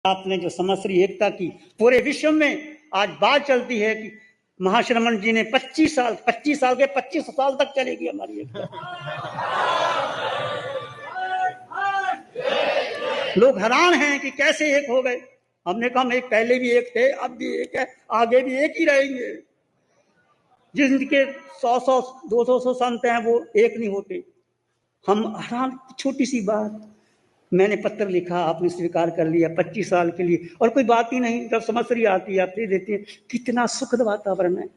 आपने जो समश्री एकता की पूरे विश्व में आज बात चलती है कि महाश्रमण जी ने 25 साल के 25 साल तक चलेगी हमारी एकता। लोग हैरान हैं कि कैसे एक हो गए। हमने कहा हम एक पहले भी एक थे, अब भी एक है, आगे भी एक ही रहेंगे। जिनके 100 200 संत हैं वो एक नहीं होते। हम हैरान, छोटी सी बात, मैंने पत्र लिखा, आपने स्वीकार कर लिया 25 साल के लिए, और कोई बात ही नहीं। जब समश्री आती है, आप दे देते हैं, कितना सुखद वातावरण है।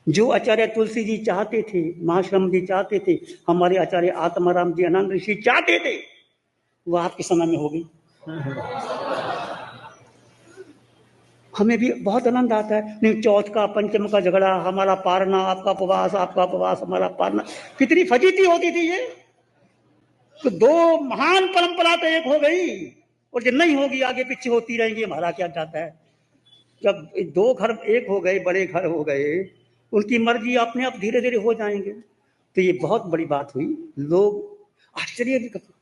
जो आचार्य तुलसी जी चाहते थे, महाश्रम जी चाहते थे, हमारे आचार्य आत्माराम जी आनंद ऋषि चाहते थे, वो आपके समय में होगी। हमें भी बहुत आनंद आता है। नहीं, चौथ का पंचम का झगड़ा, हमारा पारना, आपका उपवास, आपका उपवास, हमारा पारना, कितनी फजीती होती थी ये। तो दो महान परंपरा तो एक हो गई, और जब नहीं होगी आगे पीछे होती रहेंगी। हमारा क्या चाहता है, जब दो घर एक हो गए, बड़े घर हो गए, उनकी मर्जी अपने आप धीरे धीरे हो जाएंगे। तो ये बहुत बड़ी बात हुई। लोग आश्चर्य भी करते,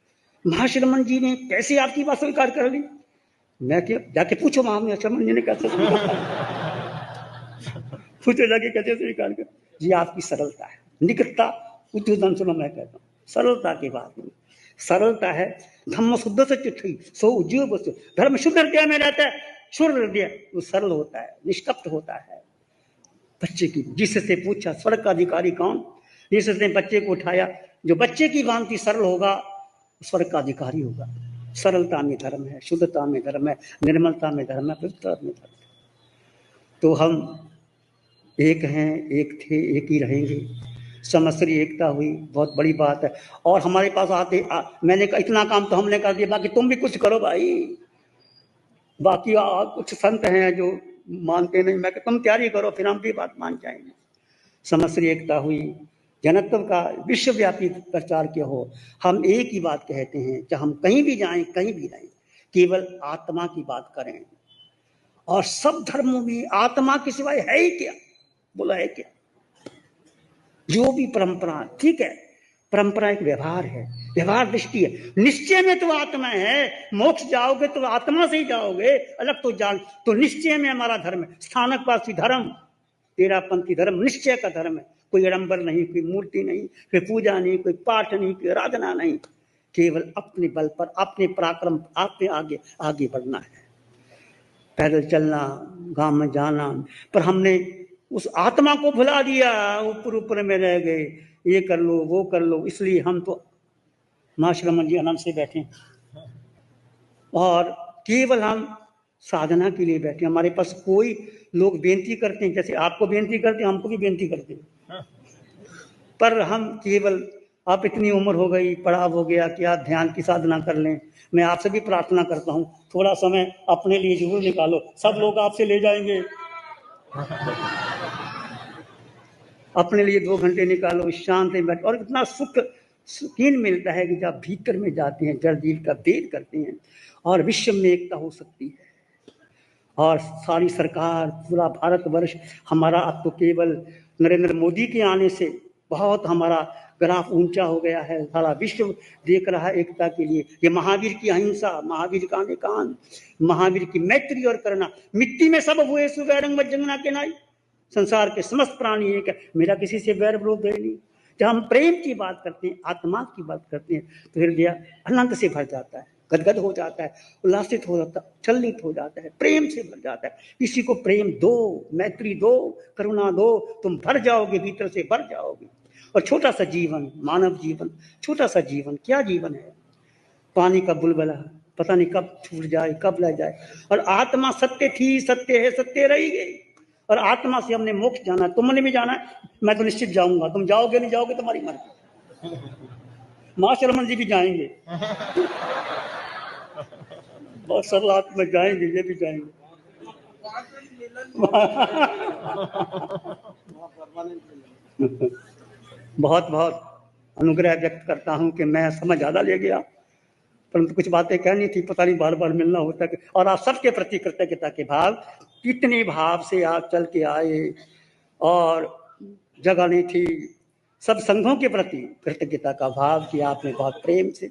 महाश्रमण जी ने कैसे आपकी बात स्वीकार कर ली। मैं क्या, जाके पूछो महाश्रमण जी ने कैसे पूछो जाके कैसे स्वीकार कर। जी आपकी सरलता है, निकटता, उद्योधन। सुनो मैं कहता हूँ, सरलता की बात नहीं, सरलता है। धम्म शुद्ध से चिट्ठी सो उद्योग, धर्म शुद्ध हृदय में रहता है, शुद्ध हृदय वो सरल होता है, निष्कपट होता है। बच्चे की, जिससे पूछा स्वर्ग का अधिकारी कौन, जिसने बच्चे को उठाया, जो बच्चे की भांति सरल होगा स्वर्ग का अधिकारी होगा। सरलता में धर्म है, शुद्धता में धर्म है, निर्मलता में धर्म है, पवित्रता में धर्म है। तो हम एक हैं, एक थे, एक ही रहेंगे। समश्री एकता हुई, बहुत बड़ी बात है। और हमारे पास आते मैंने कहा इतना काम तो हमने कर दिया, बाकी तुम भी कुछ करो भाई। बाकी कुछ संत हैं जो मानते नहीं, मैं तुम तैयारी करो, फिर हम भी बात मान जाएंगे। समश्री एकता हुई, जनत्व का विश्वव्यापी प्रचार किया हो। हम एक ही बात कहते हैं, चाहे हम कहीं भी जाएं, कहीं भी रहें, केवल आत्मा की बात करें। और सब धर्मों में आत्मा के सिवाय है ही क्या, बोला है क्या। जो भी परंपरा, ठीक है, परंपरा एक व्यवहार है, व्यवहार दृष्टि है। निश्चय में तो आत्मा है, मोक्ष जाओगे तो आत्मा से ही जाओगे, अलग तो जान। तो निश्चय में हमारा धर्म है, स्थानकवासी धर्म, तेरापंथी धर्म निश्चय का धर्म है। कोई आडंबर नहीं, कोई मूर्ति नहीं, कोई पूजा नहीं, कोई पाठ नहीं, कोई आराधना नहीं, केवल अपने बल पर, अपने पराक्रम, अपने आगे आगे बढ़ना है। पैदल चलना, गांव में जाना, पर हमने उस आत्मा को भुला दिया, ऊपर ऊपर में रह गए, ये कर लो वो कर लो। इसलिए हम तो महाश्रमण जी आनंद से बैठे और केवल हम साधना के लिए बैठे। हमारे पास कोई लोग बेनती करते हैं, जैसे आपको बेनती करते हैं, हमको भी बेनती करते हैं, पर हम केवल, आप इतनी उम्र हो गई, पढ़ाव हो गया कि आप ध्यान की साधना कर लें। मैं आपसे भी प्रार्थना करता हूँ, थोड़ा समय अपने लिए जरूर निकालो। सब लोग आपसे ले जाएंगे, अपने लिए 2 घंटे निकालो, शांत में बैठ। और इतना सुकून मिलता है कि जब भीतर में जाते हैं, जड़ जीव का भेद करते हैं, और विश्व में एकता हो सकती है। और सारी सरकार, पूरा भारतवर्ष हमारा अब तो केवल नरेंद्र मोदी के आने से बहुत हमारा ग्राफ ऊंचा हो गया है। सारा विश्व देख रहा है एकता के लिए। ये महावीर की अहिंसा, महावीर का निकान, महावीर की मैत्री और करुणा। मिट्टी में सब हुए सुवैरंग जंगना के नाई, संसार के समस्त प्राणी एक है, मेरा किसी से वैर विरोध है नहीं। जब हम प्रेम की बात करते हैं, आत्मा की बात करते हैं, तो हृदय अनंत से भर जाता है, गदगद हो जाता है, उल्लासित हो जाता है, चलित हो जाता है, प्रेम से भर जाता है। किसी को प्रेम दो, मैत्री दो, करुणा दो, तुम भर जाओगे, भीतर से भर जाओगे। और छोटा सा जीवन, मानव जीवन, छोटा सा जीवन, क्या जीवन है, पानी का बुलबुला, पता नहीं कब छूट जाए, कब लग जाए। और आत्मा सत्य थी, सत्य है, सत्य रही गई। और आत्मा से हमने मोक्ष जाना, तुमने भी जाना है, मैं तो निश्चित जाऊंगा। तुम जाओगे नहीं जाओगे तुम्हारी मर्जी। महाश्रमण जी भी जाएंगे, बहुत सरल आत्मा जाएंगे, ये भी जाएंगे। बहुत बहुत अनुग्रह व्यक्त करता हूं कि मैं समय ज्यादा ले गया, परंतु कुछ बातें कहनी थी, पता नहीं बार बार मिलना होता है। और आप सबके प्रति कृतज्ञता के भाव, कितने भाव से आप चल के आए, और जगह नहीं थी। सब संघों के प्रति कृतज्ञता का भाव कि आपने बहुत प्रेम से